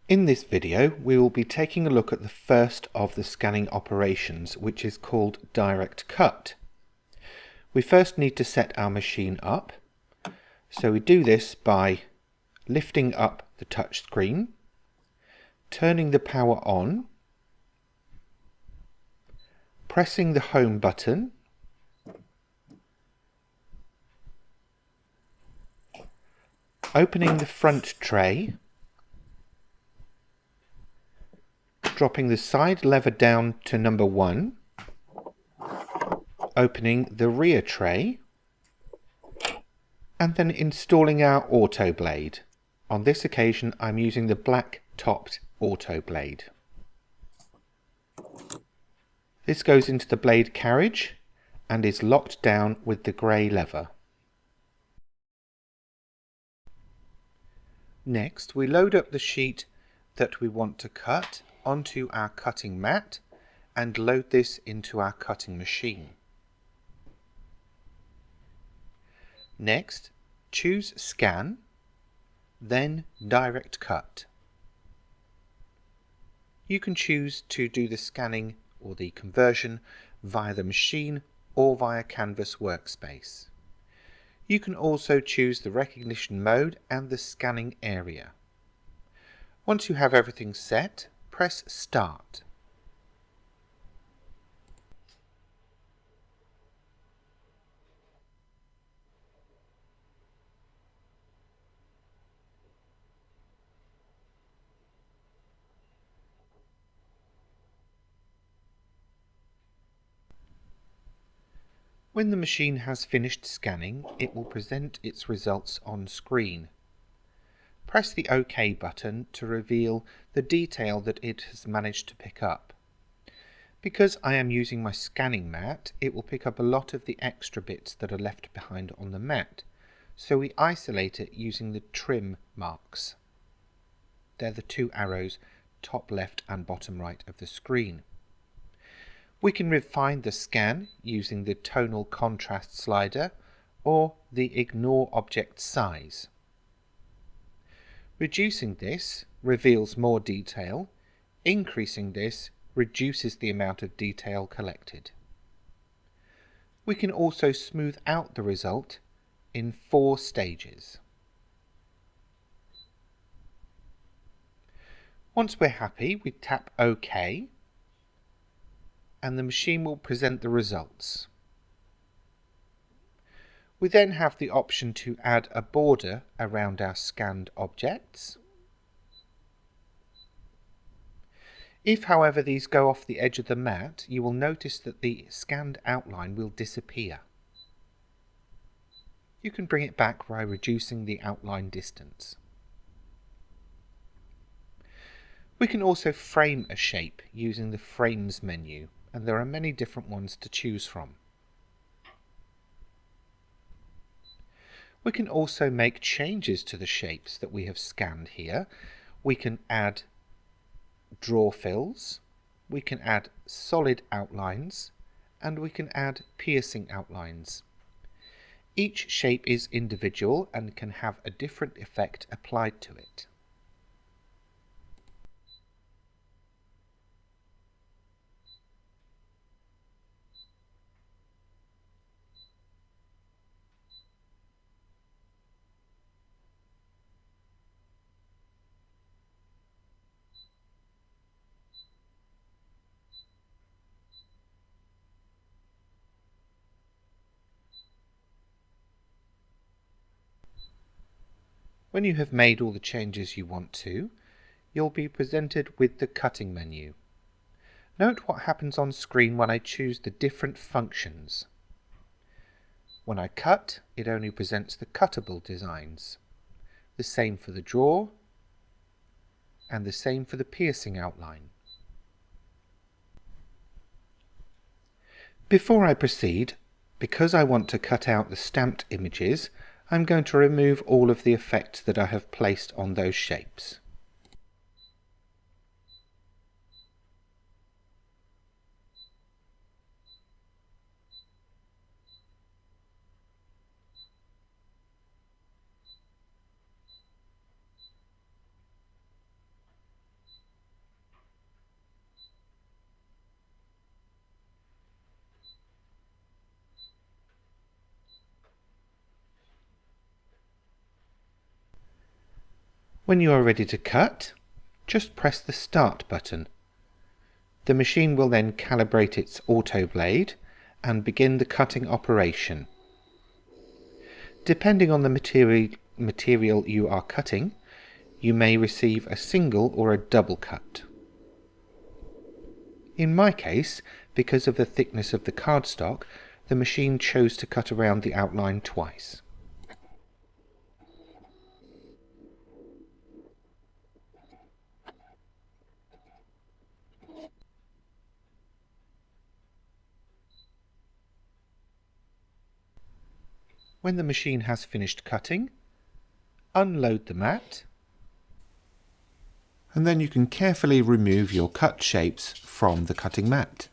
In this video, we will be taking a look at the first of the scanning operations, which is called direct cut. We first need to set our machine up. So we do this by lifting up the touch screen, turning the power on, pressing the home button, opening the front tray, dropping the side lever down to number 1, opening the rear tray, and then installing our auto blade. On this occasion I'm using the black topped auto blade. This goes into the blade carriage and is locked down with the grey lever. Next we load up the sheet that we want to cut onto our cutting mat and load this into our cutting machine. Next, choose Scan, then Direct Cut. You can choose to do the scanning or the conversion via the machine or via Canvas workspace. You can also choose the recognition mode and the scanning area. Once you have everything set, press Start. When the machine has finished scanning, it will present its results on screen. Press the OK button to reveal the detail that it has managed to pick up. Because I am using my scanning mat, it will pick up a lot of the extra bits that are left behind on the mat, so we isolate it using the trim marks. They're the two arrows top left and bottom right of the screen. We can refine the scan using the tonal contrast slider or the ignore object size. Reducing this reveals more detail, increasing this reduces the amount of detail collected. We can also smooth out the result in 4 stages. Once we're happy, we tap OK and the machine will present the results. We then have the option to add a border around our scanned objects. If, however, these go off the edge of the mat, you will notice that the scanned outline will disappear. You can bring it back by reducing the outline distance. We can also frame a shape using the Frames menu, and there are many different ones to choose from. We can also make changes to the shapes that we have scanned here. We can add draw fills, we can add solid outlines, and we can add piercing outlines. Each shape is individual and can have a different effect applied to it. When you have made all the changes you want to, you'll be presented with the cutting menu. Note what happens on screen when I choose the different functions. When I cut, it only presents the cuttable designs. The same for the draw, and the same for the piercing outline. Before I proceed, because I want to cut out the stamped images, I'm going to remove all of the effects that I have placed on those shapes. When you are ready to cut, just press the Start button. The machine will then calibrate its auto blade and begin the cutting operation. Depending on the material you are cutting, you may receive a single or a double cut. In my case, because of the thickness of the cardstock, the machine chose to cut around the outline twice. When the machine has finished cutting, unload the mat, and then you can carefully remove your cut shapes from the cutting mat.